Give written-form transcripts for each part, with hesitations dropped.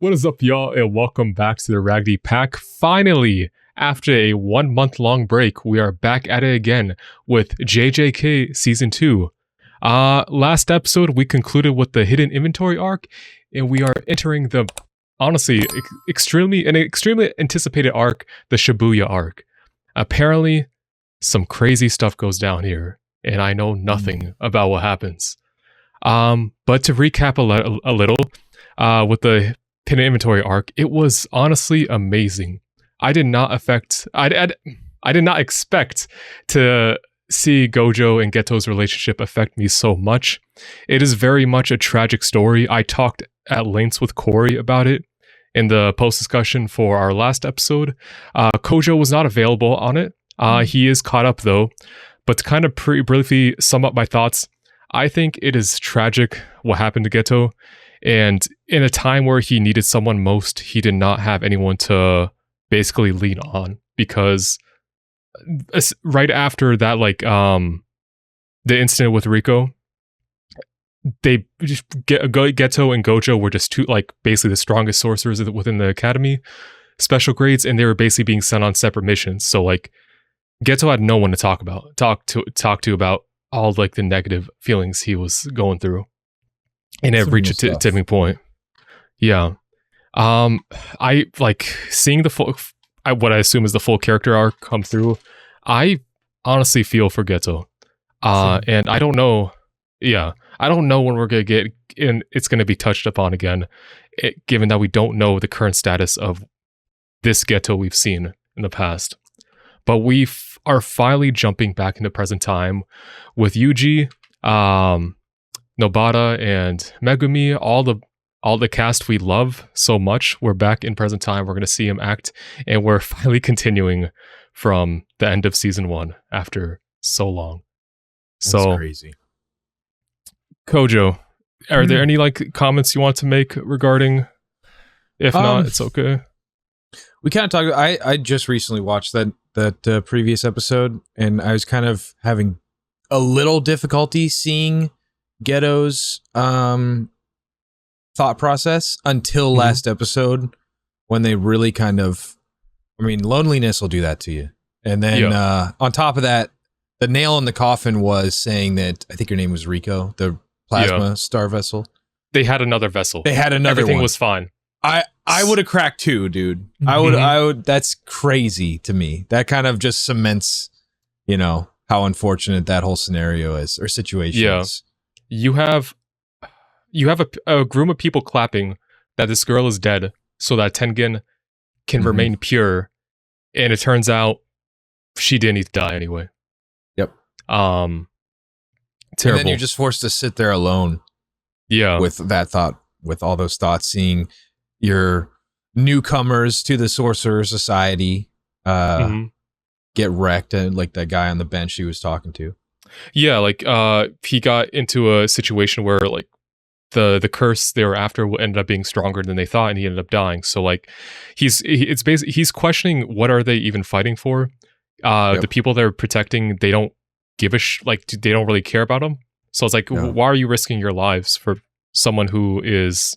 What is up, y'all, and welcome back to the Raggedy Pack. Finally, after a 1 month long break, we are back at it again with JJK Season 2. Last episode, we concluded with the hidden inventory arc, and we are entering the, honestly, extremely anticipated arc, the Shibuya arc. Apparently, some crazy stuff goes down here, and I know nothing about what happens. But to recap a little, with the hidden inventory arc, it was honestly amazing. I did not expect to see Gojo and Geto's relationship affect me so much. It is very much a tragic story. I talked at length with Corey about it in the post discussion for our last episode. Kojo was not available on it. He is caught up though. But to kind of briefly sum up my thoughts, I think it is tragic what happened to Geto. And in a time where he needed someone most, he did not have anyone to basically lean on, because right after that, the incident with Rico, they just Geto and Gojo were just two, basically the strongest sorcerers within the academy, special grades, and they were basically being sent on separate missions. So Geto had no one to talk to about all the negative feelings he was going through. And it reached a tipping point. Yeah. I seeing the full, what I assume is the full character arc come through. I honestly feel for Geto. And I don't know. Yeah. I don't know when we're going to get in. It's going to be touched upon again, given that we don't know the current status of this Geto we've seen in the past. But we are finally jumping back into present time with Yuji, Nobata, and Megumi, all the cast we love so much. We're back in present time. We're going to see him act, and we're finally continuing from the end of season 1 after so long. That's crazy. Kojo, are there any comments you want to make regarding? If not, it's okay. We kind of talked. I just recently watched that previous episode, and I was kind of having a little difficulty seeing Geto's thought process until last episode, when they really kind of, loneliness will do that to you. And then on top of that, the nail in the coffin was saying that, I think your name was Rico, the plasma star vessel. They had another vessel. Everything was fine. I would have cracked too, dude. I would. That's crazy to me. That kind of just cements, how unfortunate that whole scenario is, or situation is. You have a group of people clapping that this girl is dead so that Tengen can remain pure, and it turns out she didn't need to die anyway. Yep. Terrible. And then you're just forced to sit there alone. Yeah. With that thought, with all those thoughts, seeing your newcomers to the Sorcerer Society get wrecked, and that guy on the bench he was talking to. Yeah, he got into a situation where the curse they were after ended up being stronger than they thought, and he ended up dying. So he's questioning, what are they even fighting for? The people they're protecting, they don't give a they don't really care about them. So it's why are you risking your lives for someone who is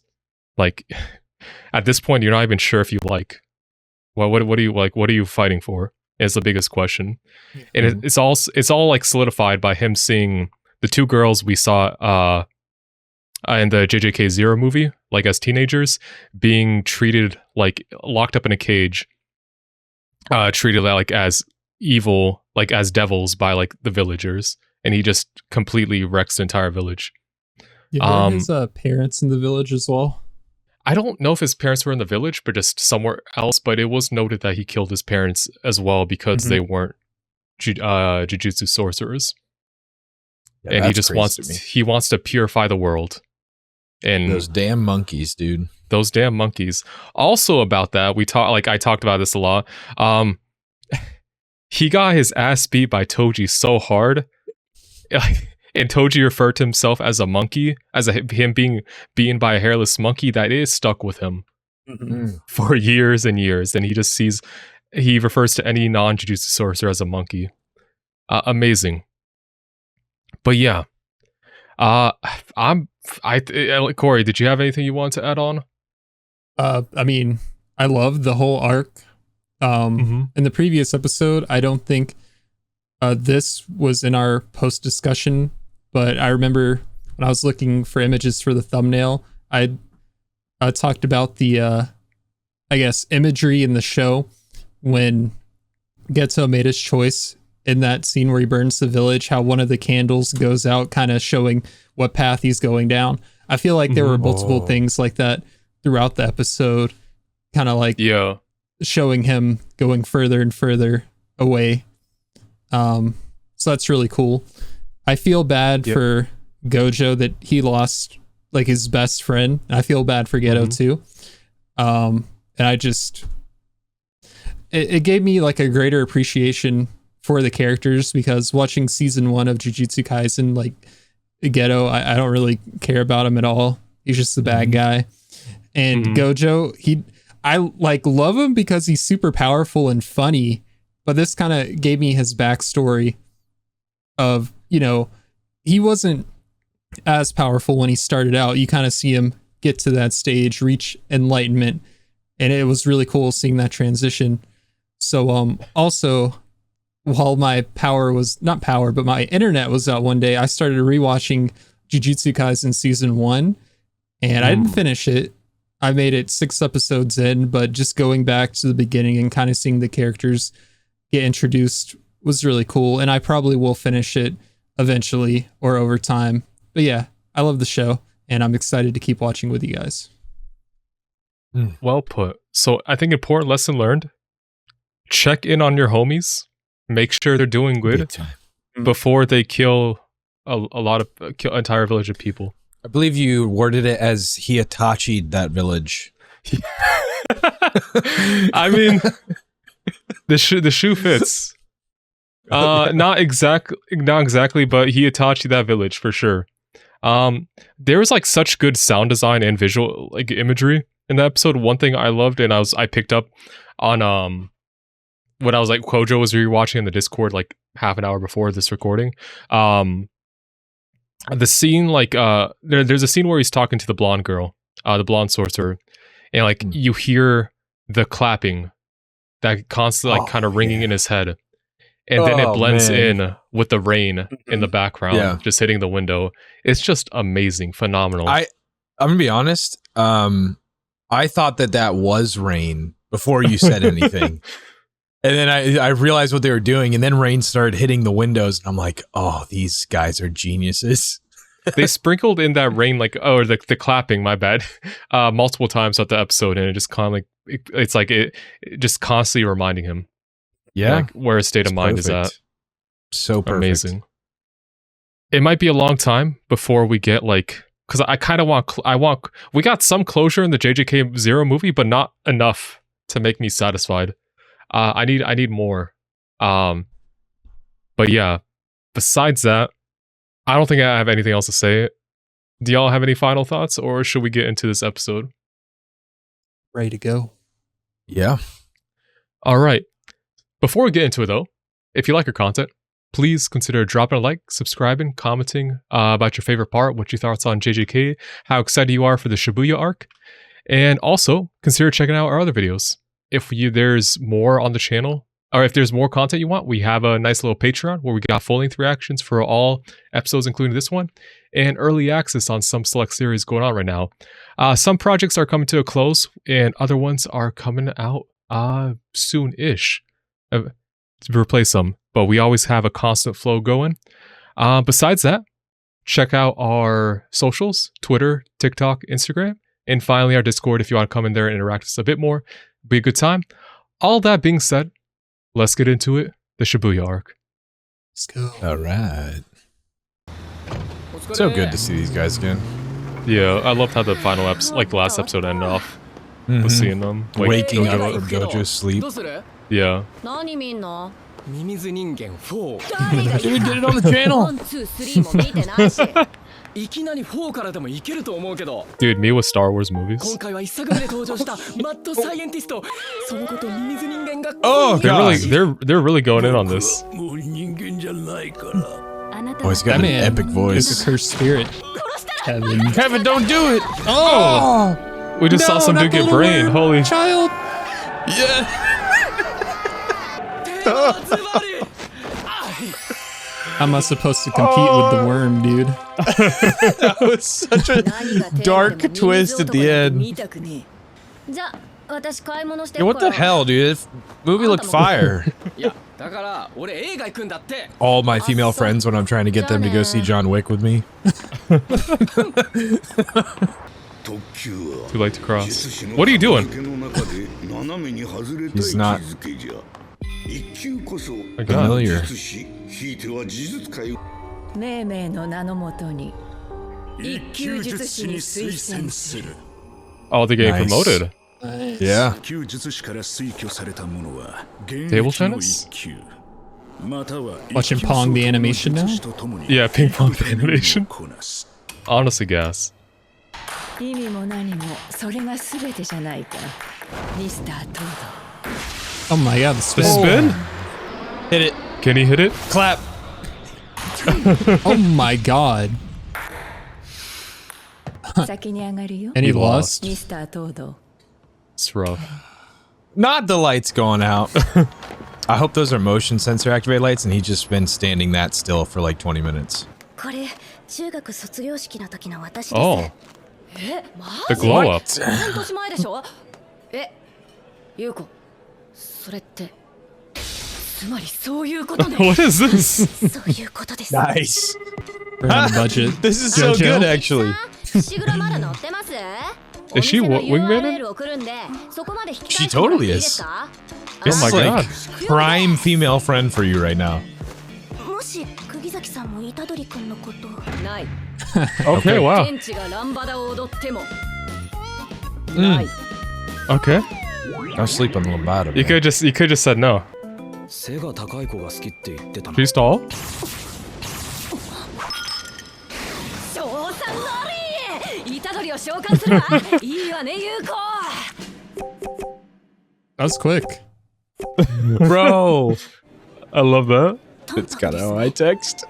at this point you're not even sure if you what do you what are you fighting for? Is the biggest question. And it's all solidified by him seeing the two girls we saw in the JJK Zero movie, as teenagers, being treated locked up in a cage, treated as evil, as devils by the villagers, and he just completely wrecks the entire village. Yeah, his parents in the village as well. I don't know if his parents were in the village, but just somewhere else. But it was noted that he killed his parents as well because they weren't jujutsu sorcerers, and he just wants to purify the world. And those damn monkeys, dude. Those damn monkeys. Also about that, I talked about this a lot. He got his ass beat by Toji so hard. And Toji referred to himself as a monkey, him being beaten by a hairless monkey, that is stuck with him for years and years. And he refers to any non-jujutsu sorcerer as a monkey. Amazing. But yeah, Corey, did you have anything you want to add on? I mean, I love the whole arc. In the previous episode, I don't think this was in our post discussion, but I remember when I was looking for images for the thumbnail, I talked about the, I guess, imagery in the show when Geto made his choice in that scene where he burns the village, how one of the candles goes out, kind of showing what path he's going down. I feel like there were multiple things like that throughout the episode, kind of like showing him going further and further away. So that's really cool. I feel bad for Gojo that he lost like his best friend. I feel bad for Geto too. And I just, it gave me like a greater appreciation for the characters, because watching season 1 of Jujutsu Kaisen, like Geto, I don't really care about him at all. He's just the bad guy. And Gojo, I like love him because he's super powerful and funny, but this kind of gave me his backstory of, you know, he wasn't as powerful when he started out. You kind of see him get to that stage, reach enlightenment, and it was really cool seeing that transition. So also, while my my internet was out one day, I started rewatching Jujutsu Kaisen season 1, and I didn't finish it. I made it 6 episodes in, but just going back to the beginning and kind of seeing the characters get introduced was really cool. And I probably will finish it eventually or over time. But yeah, I love the show, and I'm excited to keep watching with you guys. Well put. So I think important lesson learned: check in on your homies, make sure they're doing good before they kill kill an entire village of people. I believe you worded it as he Hitachi'd that village. I mean, the shoe fits. Not exactly, but he Hitachi'd that village for sure. There was like such good sound design and visual like imagery in that episode. One thing I loved, and I picked up on when I was like Kojo was rewatching in the Discord like half an hour before this recording. The scene like there's a scene where he's talking to the blonde girl, the blonde sorcerer, and like you hear the clapping that constantly like kind of ringing in his head, and then it blends in with the rain in the background, just hitting the window. It's just amazing, phenomenal. I'm gonna be honest. I thought that was rain before you said anything. And then I realized what they were doing, and then rain started hitting the windows, and I'm like, oh, these guys are geniuses. They sprinkled in that rain, like, the clapping, my bad, multiple times throughout the episode, and it just kind of like, it's like it just constantly reminding him, like, where his state of mind is at. So perfect. Amazing. It might be a long time before we get like, because I kind of want, we got some closure in the JJK Zero movie, but not enough to make me satisfied. I need more. But yeah, besides that, I don't think I have anything else to say. Do y'all have any final thoughts, or should we get into this episode? Ready to go. Yeah. All right. Before we get into it though, if you like our content, please consider dropping a like, subscribing, commenting about your favorite part, what your thoughts on JJK, how excited you are for the Shibuya arc, and also consider checking out our other videos. If there's more on the channel, or if there's more content you want, we have a nice little Patreon where we got full-length reactions for all episodes, including this one, and early access on some select series going on right now. Some projects are coming to a close, and other ones are coming out soon-ish to replace them. But we always have a constant flow going. Besides that, check out our socials: Twitter, TikTok, Instagram, and finally our Discord if you want to come in there and interact with us a bit more. Be a good time. All that being said, let's get into it. The Shibuya arc. Let's go. All right. So good to see these guys again. Yeah, I loved how the final episode, like the last episode, ended off with seeing them like, waking up from Gojo's sleep. Yeah. Dude, get it on the channel. Dude, me with Star Wars movies. Oh god, they're really going in on this. Oh, he's got an epic voice. It's a cursed spirit. Kevin, don't do it. Oh, We just saw some dude get brained. Holy child. Yeah. How am I supposed to compete with the worm, dude? That was such a dark twist at the end. Yeah, what the hell, dude? This movie looked fire. All my female friends when I'm trying to get them to go see John Wick with me. Too late to cross. What are you doing? He's not familiar. Oh, they're getting promoted. Yeah. Table tennis? Watching Pong the animation now? Yeah, ping pong the animation. Honestly, gas. Oh my god, the spin. The spin? Hit it. Can he hit it? Clap. Oh my god. And he lost? It's rough. Not the lights going out. I hope those are motion sensor activated lights and he's just been standing that still for like 20 minutes. Oh. The glow up. What is this? Nice. We're on a budget. This is so good, actually. Is she wingman? She totally is. Oh This my is god. like prime female friend for you right now. Okay, wow. Okay. I'll sleep on the Lombardo. You could just said no. She's tall? That was quick. Bro. I love that. It's kind of how I text.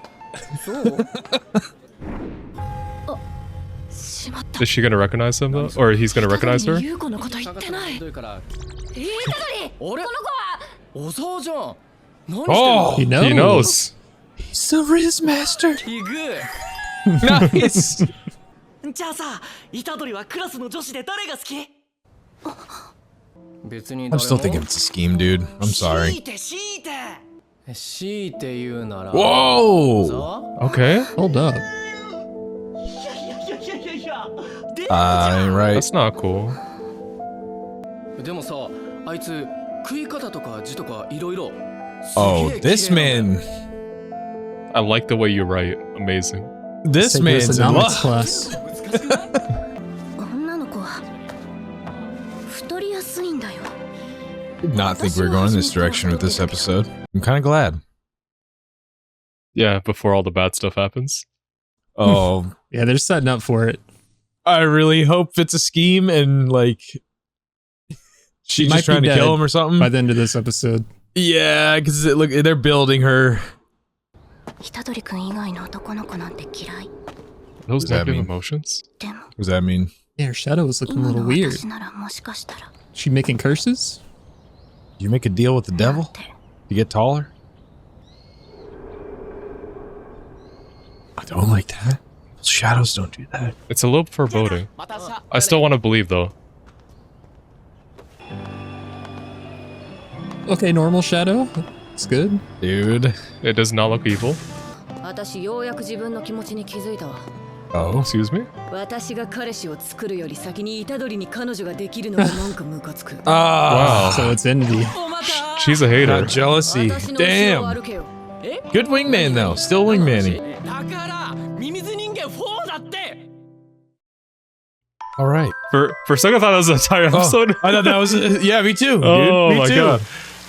Is she gonna recognize him though? Or he's gonna recognize her? Oh, He knows. He knows. he's the Riz master. Nice. I'm still thinking it's a scheme, dude. I'm sorry. Whoa. Okay. Hold up. Right. That's not cool. Oh, this man. I like the way you write. Amazing. This Take man's in economics love. class. Did not think we were going this direction with this episode. I'm kind of glad. Yeah, before all the bad stuff happens. Oh, Yeah, they're setting up for it. I really hope it's a scheme and like she's might just trying be to kill dead him or something. By the end of this epised. Yeah, because look, they're building her. Those does that negative mean? emotions? What does that mean? Yeah, her shadow was looking a little weird. She making curses? You make a deal with the devil? You get taller? I don't like that. Shadows don't do that. It's a little foreboding. I still want to believe though. Okay, normal shadow. It's good. Dude. It does not look evil. Oh. Excuse me? Ah. So it's envy. She's a hater. Not jealousy. Damn. Good wingman though. Still wingman-y. All right. For a second I thought that was the entire episode. I thought that was yeah, me too. Dude. Oh me my too. god.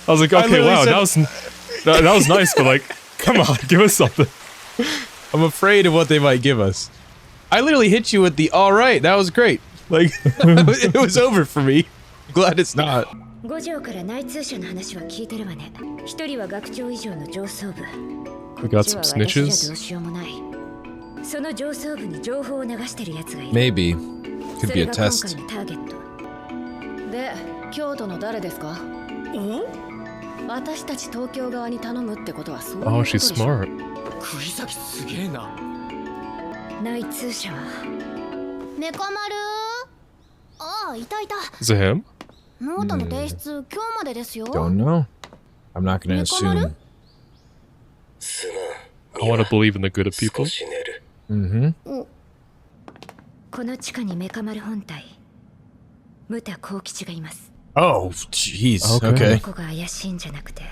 I was like, okay, wow, said- that was nice, but like, come on, give us something. I'm afraid of what they might give us. I literally hit you with the all right. That was great. Like it was over for me. I'm glad it's not. We got some snitches. Maybe. Could be a test. で、京都の誰ですか？私たち東京側に頼むってことはそういうこと Oh, でしょ。 she's smart. 栗崎すげえな。内通者はメカ丸。ああ、いたいた。 Is it him? ノートの提出、今日までですよ。 Don't know. I'm not gonna assume. I want to believe in the good of people. Mm-hmm. この地下にメカ丸本体、ムタ幸吉がいます。 Oh, jeez. Okay. Okay. ここが怪しいんじゃなくて、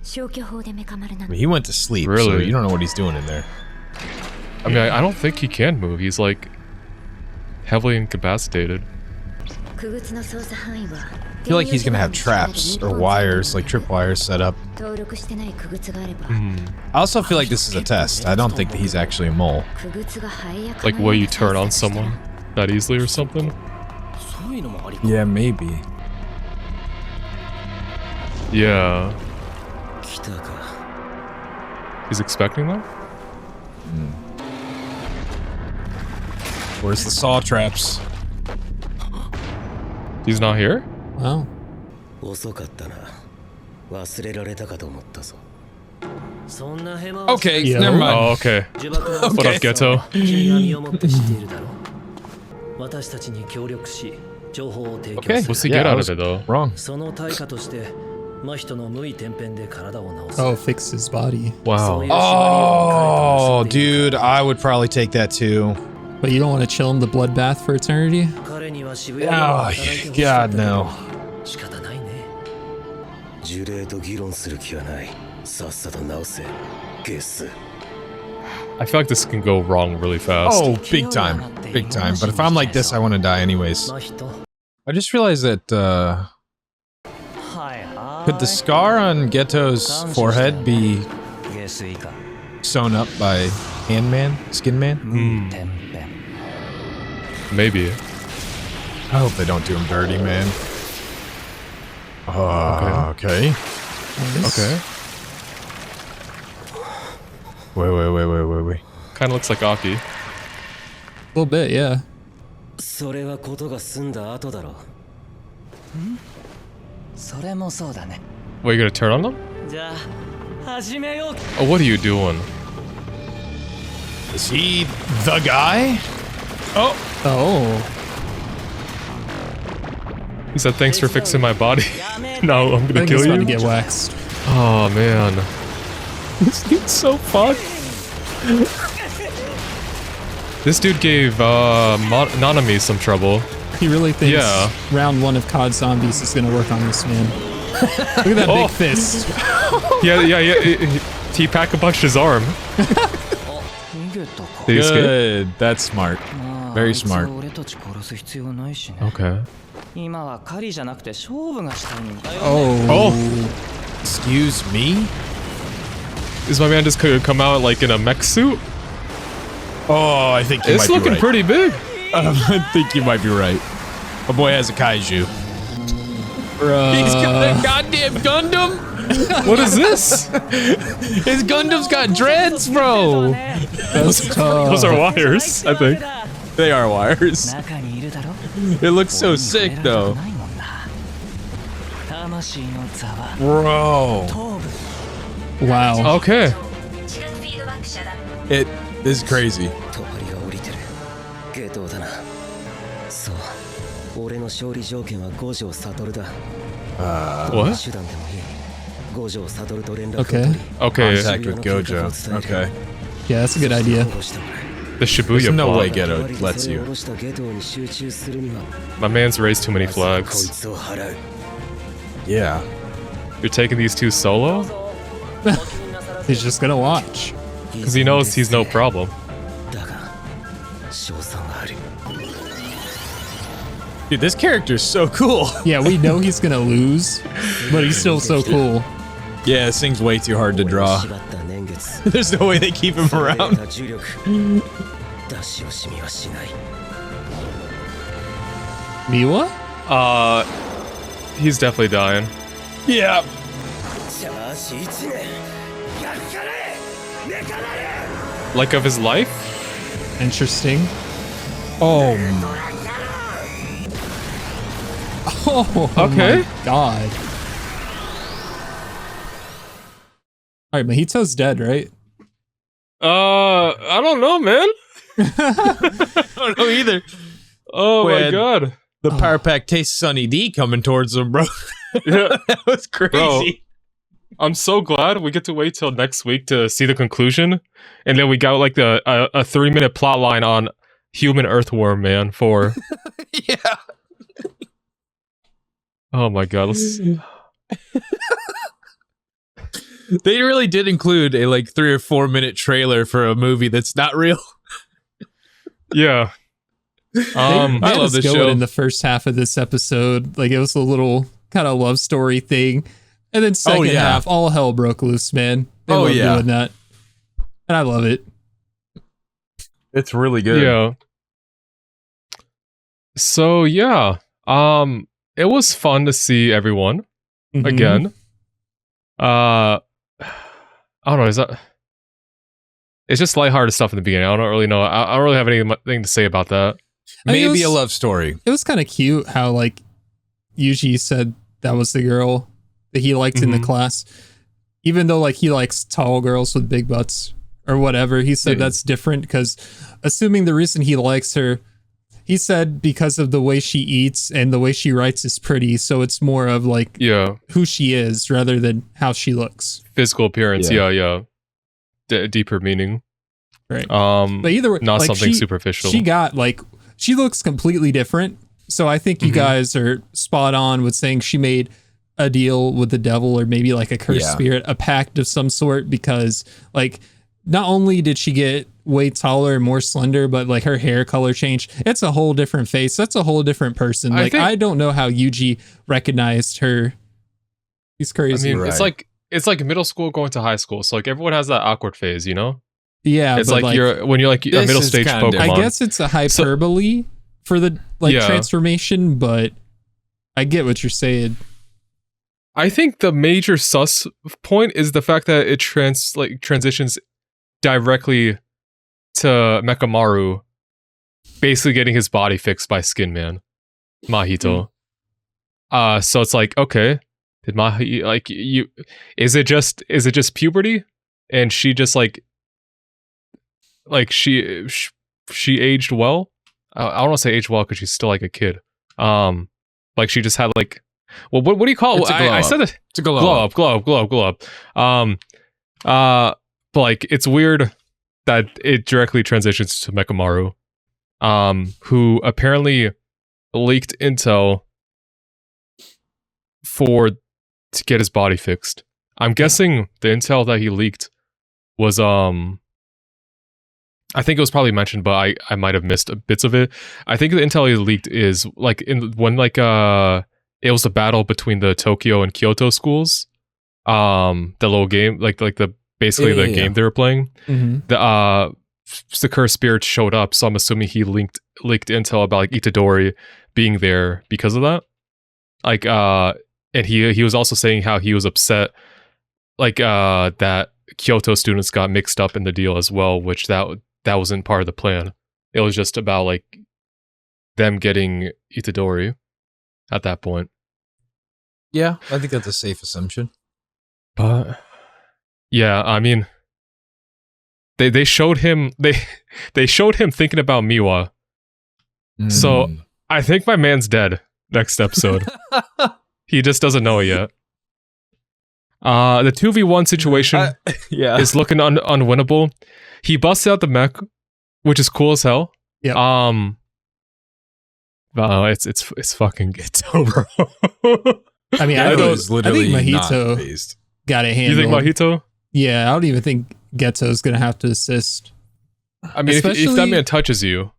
消去法でメカ丸な I の。 mean, he went to sleep, so Really? you don't know what he's doing in there. I mean, I don't think he can move. He's like heavily incapacitated. 区別の操作範囲は I feel like he's gonna have traps or wires, like tripwires set up. 登録してない区別があれば、 I also feel like this is a test. I don't think that he's actually a mole. 区別がハエや Like, will you turn on someone that easily or something? そういうのもありか。 Yeah, maybe. Yeah. 来たか。 He's expecting that? Where's the saw traps? He's not here? Wow. 遅かったな。忘れられたかと思ったぞ。そんなヘマ Okay, Yeah. never mind. Oh, okay. What up, Ghetto? 君が身をもって知っているだろう。私たちに協力し、情報を提供 Okay. する。 What's he Yeah, get I out was of it though? wrong. その対価として真人の無意天変で体を治す。 Oh, fix his body. Wow. Oh, dude, I would probably take that too. But you don't want to chill in the bloodbath for eternity? 彼には渋谷で働いてほしかったけど God, no. 仕方ないね。呪霊と議論する気はない。さっさと治せ。ゲス。 I feel like this can go wrong really fast. Oh, big time. Big time. But if I'm like this, I want to die anyways. 真人。 I just realized that, はいはい。 could the scar on Ghetto's forehead be 下水か。 sewn up by Handman? Skin Man? 天変。 Maybe. I hope they don't do him dirty, man. Okay. Okay. Wait. Kind of looks like Aki. A little bit, yeah. それはことが済んだ後だろう。ん？それもそうだね。 What, you gonna turn on them? じゃあ始めよう。 Oh, what are you doing? Is he the guy? Oh, Oh. He said, thanks for fixing my body. No, I'm I gonna think he's kill about to you. get waxed. Oh, man. This dude's so fucked. This dude gave Nanami some trouble. He really thinks Yeah. round one of COD Zombies is going to work on this man. Look at that Oh. big fist. Yeah. He punched his arm. 逃げたか。 Did he escape? good. That's smart. まあ Very あいつ smart. は俺たち殺す必要ないしね。 Okay. 今は狩りじゃなくて勝負がしたいんだよ。 Oh. Excuse me? Is my man just could come out like in a mech suit? Oh, I think you It's might be looking right. pretty big. I think you might be right. My boy has a kaiju. He's got that goddamn Gundam. What is this? His Gundam's got dreads, bro. That's tough. Those are wires, I think. They are wires. 中にいるだろ。 It looks so sick, though. ないもんな。魂の座は Bro. 頭部。 Wow. Okay. This is crazy. 帳が降りてる。ゲートだな。そう。俺の勝利条件は五条悟だ。 What? 手段でもいい。五条悟と連絡を Okay. 取り。 Okay. Contact with Gojo. Okay. Yeah, that's a good idea. The Shibuya There's no way plot. Ghetto lets you. My man's raised too many こい flags. つを払う。 Yeah. You're taking these two solo? He's just going to watch. Because he knows he's no problem. だが、勝算はある。 Dude, this character is so cool. Yeah, we know he's going to lose, but he's still so cool. Yeah, this thing's way too hard to draw. 縛った年月。 There's no way they keep him around. 重力。出し惜しみはしない。 Miwa? He's definitely dying. Yeah. チャージ1年。やるかね。メカナレ。 Like of his life? Interesting. Oh. Oh, Okay. my God. All right, Mahito's dead, right? I don't know, man. I don't know either. Oh my When- god. The Power Pack tastes Sunny D coming towards him, bro. Yeah. That was crazy. Bro. I'm so glad we get to wait till next week to see the conclusion, and then we got like a 3-minute plot line on human earthworm man for. Yeah. Oh my god! They really did include a like 3 or 4 minute trailer for a movie that's not real. Yeah. They I had love us this going show. in the first half of this episode. Like, it was a little kind of love story thing. And then second yeah. half, all hell broke loose, man. They Oh, love yeah. doing that. And I love it. It's really good. Yeah. So yeah, it was fun to see everyone Mhm. again. I don't know. Is that? It's just lighthearted stuff in the beginning. I don't really know. I don't really have anything to say about that. I mean, it Maybe a was- love story. It was kind of cute how, like, Yuji said that was the girl that he liked in the Mhm. class. Even though, like, he likes tall girls with big butts or whatever, he said Yeah. that's different because, assuming the reason he likes her, he said because of the way she eats and the way she writes is pretty. So it's more of, like, Yeah, who she is rather than how she looks. physical appearance. Yeah. Yeah. Deeper meaning. Right. But But either way, not like, something she- superficial. She got, like, she looks completely different. So I think you Mhm. guys are spot on with saying she made a deal with the devil or maybe like a cursed Yeah. spirit, a pact of some sort, because like not only did she get way taller and more slender, but like her hair color changed. It's a whole different face. That's a whole different person. I Like, think- I don't know how Yuji recognized her. He's I crazy. mean, Right. it's like middle school going to high school. So like everyone has that awkward phase, you know? Yeah. It's but like when you're like a This middle is stage kinda Pokemon. different. I guess it's a hyperbole for the like Yeah. transformation, but I get what you're saying. I think the major sus point is the fact that it transitions directly to Mekamaru basically getting his body fixed by Skin Man, Mahito. So it's like, okay, did is it just puberty? And she just like she aged well? I don't want to say aged well because she's still like a kid. Like she just had like, well, what do you call it? It's a glow I up. said it. It's a glow up. Glow up. But like it's weird that it directly transitions to Mekamaru, who apparently leaked intel to get his body fixed. I'm guessing the intel that he leaked was I think it was probably mentioned, but I might have missed bits of it. I think the intel he leaked is like when it was a battle between the Tokyo and Kyoto schools. The little game, like the basically the game they were playing. Mm-hmm. The cursed spirits showed up, so I'm assuming he leaked intel about like Itadori being there because of that. Like and he was also saying how he was upset like that Kyoto students got mixed up in the deal as well, which that wasn't part of the plan. It was just about like them getting Itadori at that point. Yeah, I think that's a safe assumption. But yeah, I mean, they showed him they showed him thinking about Miwa. So I think my man's dead next episode. He just doesn't know it yet. The 2v1 situation yeah, is looking unwinnable. He busts out the mech, which is cool as hell. Yep. It's fucking Ghetto, bro. I mean, Yeah, I it think was literally Mahito not phased. got it You handled. think Mahito? Yeah, I don't even think Geto's gonna have to assist. I mean, if that Especially- man touches you,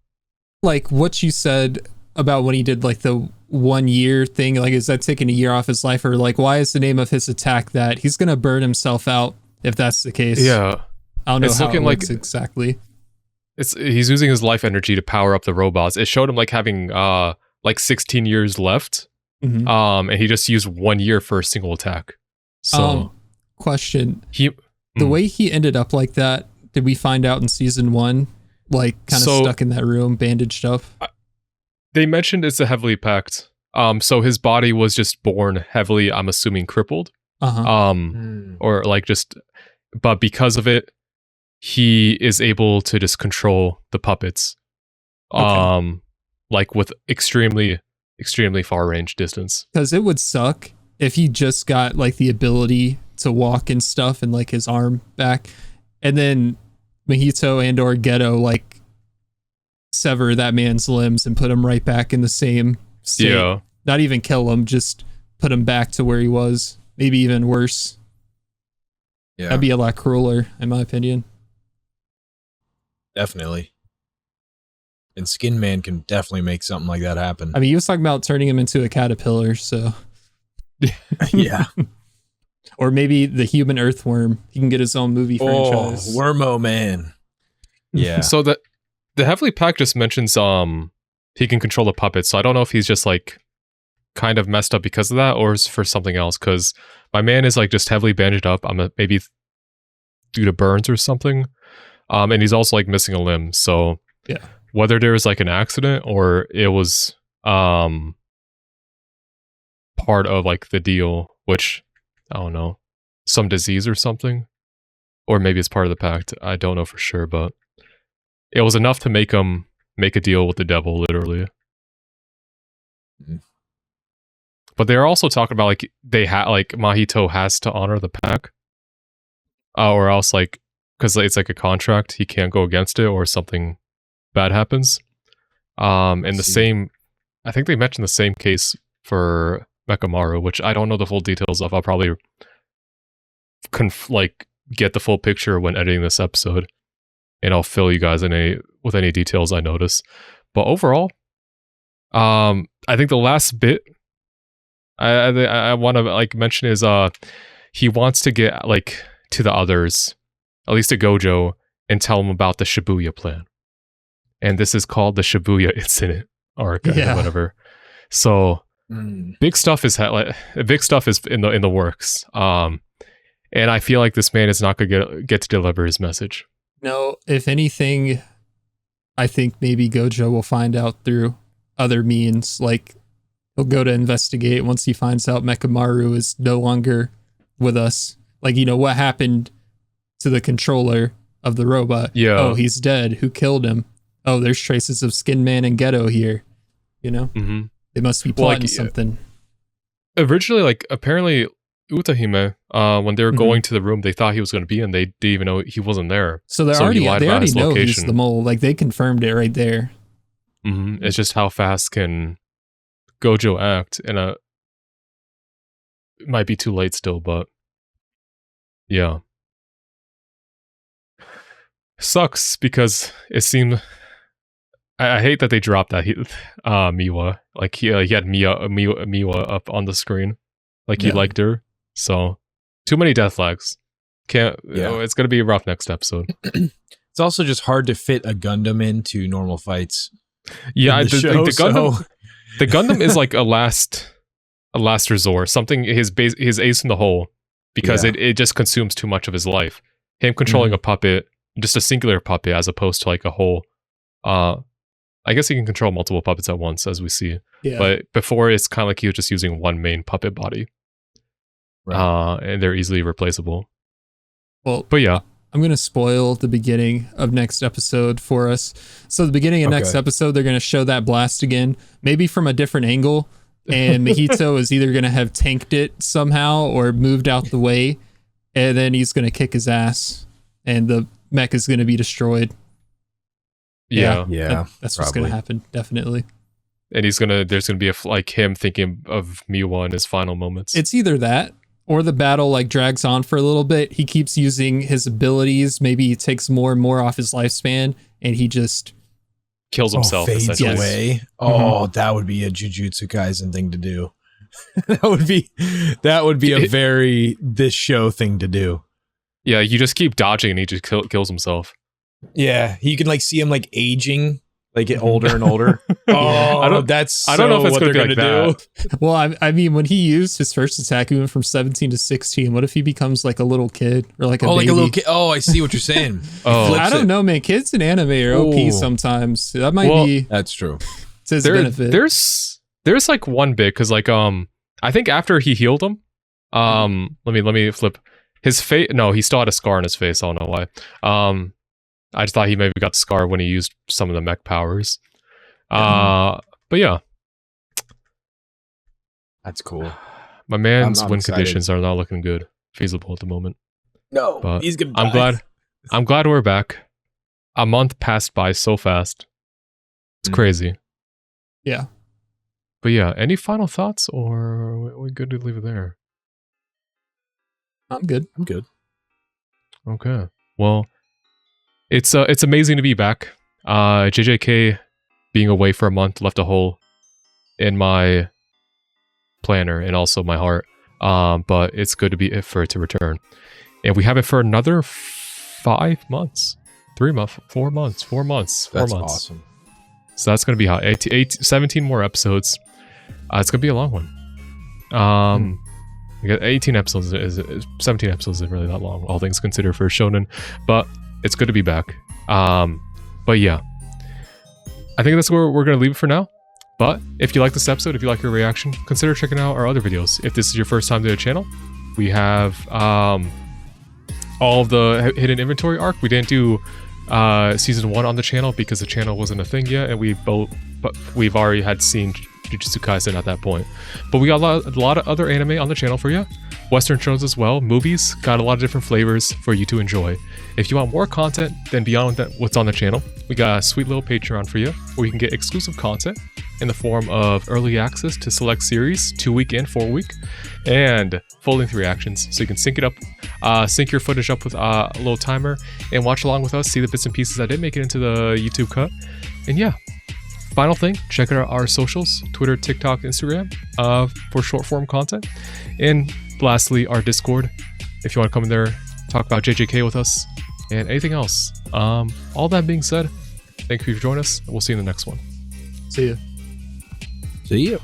Like what you said about when he did like the 1 year thing, like is that taking a year off his life, or like why is the name of his attack that? He's gonna burn himself out if that's the case. yeah, I don't know It's how looking it like- works exactly. he's using his life energy to power up the robots. It showed him like having like 16 years left. Mhm. And he just used 1 year for a single attack. So Question: he the Mm. way he ended up like that, did we find out in season 1? Like kind of So- stuck in that room, bandaged up. they mentioned it's a heavily packed So his body was just born heavily, I'm assuming, crippled. Or like but because of it, he is able to just control the puppets. Like with extremely far range distance. Because it would suck if he just got like the ability to walk and stuff and like his arm back, and then Mahito and or Geto like sever that man's limbs and put him right back in the same state. Yeah. Not even kill him, just put him back to where he was. Maybe even worse. Yeah. That'd be a lot crueler, in my opinion. Definitely. And Skin Man can definitely make something like that happen. I mean, he was talking about turning him into a caterpillar, so. Yeah. Or maybe the human earthworm. He can get his own movie franchise. Oh, Wormo Man. Yeah. So the Heavily Packed just mentions he can control the puppets. So I don't know if he's just like kind of messed up because of that, or is for something else. Because my man is like just heavily bandaged up. Maybe due to burns or something. And he's also like missing a limb. So yeah. Whether there was like an accident or it was part of like the deal, which I don't know, some disease or something, or maybe it's part of the pact. I don't know for sure, but it was enough to make him make a deal with the devil, literally. But they're also talking about like like Mahito has to honor the pact, or else like because it's like a contract, he can't go against it, or something bad happens. And the same, I think they mentioned the same case for Mekamaru, which I don't know the full details of. I'll probably get the full picture when editing this episode, and I'll fill you guys with any details I notice. But overall, I think the last bit I want to like mention is he wants to get like to the others, at least to Gojo, and tell them about the Shibuya plan. And this is called the Shibuya Incident arc, or whatever. So big stuff is in the works. And I feel like this man is not going to get to deliver his message. No, if anything, I think maybe Gojo will find out through other means. Like he'll go to investigate once he finds out Mekamaru is no longer with us. Like, you know, what happened to the controller of the robot? Yeah. Oh, he's dead. Who killed him? Oh, there's traces of Skin Man and Geto here. You know? Mm-hmm. They must be plotting something. Originally, like, apparently, Utahime, when they were going to the room they thought he was going to be in, they didn't even know he wasn't there. So they already know he's the mole. Like, they confirmed it right there. Mm-hmm. It's just how fast can Gojo act, and it might be too late still, but yeah. Sucks because it seemed... I hate that they dropped that Miwa. Like he had Miwa up on the screen, like he liked her. So too many death flags. Can't. It's gonna be a rough next episode. It's also just hard to fit a Gundam into normal fights. Yeah, the Gundam is like a last resort. Something his ace in the hole, because it just consumes too much of his life. Him controlling a puppet, just a singular puppet, as opposed to like a whole. I guess he can control multiple puppets at once, as we see. Yeah. But before, it's kind of like he was just using one main puppet body. Right. And they're easily replaceable. Well, but yeah. I'm going to spoil the beginning of next episode for us. So the beginning of next episode, they're going to show that blast again, maybe from a different angle. And Mahito is either going to have tanked it somehow or moved out the way. And then he's going to kick his ass. And the mech is going to be destroyed. Yeah. That's what's going to happen, definitely. And there's going to be him thinking of Miwa in his final moments. It's either that or the battle like drags on for a little bit. He keeps using his abilities. Maybe he takes more and more off his lifespan and he just kills himself. Fades away. Oh, that would be a Jujutsu Kaisen thing to do. that would be a very this show thing to do. Yeah, you just keep dodging and he just kills himself. Yeah, you can like see him like aging, like get older and older. I don't know if it's going to do. Well, I mean, when he used his first attack, he went from 17 to 16. What if he becomes like a little kid or like a baby? Like a little kid? Oh, I see what you're saying. I don't know, man. Kids in anime are OP sometimes. That might be. That's true. To his benefit. There's there's like one bit because like I think after he healed him, let me flip his face. No, he still had a scar on his face. I don't know why. I just thought he maybe got the scar when he used some of the mech powers. But yeah, that's cool. My man's I'm win excited. conditions are not looking good, feasible at the moment. No, But he's gonna. I'm glad we're back. A month passed by so fast. It's crazy. Yeah. But yeah, any final thoughts, or are we good to leave it there? I'm good. I'm good. Okay. Well, it's amazing to be back. JJK being away for a month left a hole in my planner and also my heart. But it's good to be for it to return, and we have it for another 5 months, 3 months, 4 months, 4 months. That's awesome. So that's gonna be how 17 more episodes. It's gonna be a long one. We got 18 episodes. 17 episodes isn't really that long, all things considered for shonen, but it's good to be back. But yeah, I think that's where we're gonna leave it for now. But if you like this episode, if you like your reaction, consider checking out our other videos. If this is your first time to the channel, we have all of the hidden inventory arc. We didn't do season 1 on the channel because the channel wasn't a thing yet, and we've already had seen Jujutsu Kaisen at that point. But we got a lot of other anime on the channel for you. Western shows as well, movies, got a lot of different flavors for you to enjoy. If you want more content than beyond what's on the channel, we got a sweet little Patreon for you where you can get exclusive content in the form of early access to select series, 2-week and 4-week, and full-length reactions, so you can sync your footage up with a little timer and watch along with us, see the bits and pieces that didn't make it into the YouTube cut. And yeah, final thing, check out our socials, Twitter, TikTok, Instagram, for short form content. And lastly, our Discord, if you want to come in there, talk about JJK with us and anything else. All that being said, thank you for joining us. We'll see you in the next one. See ya. See you.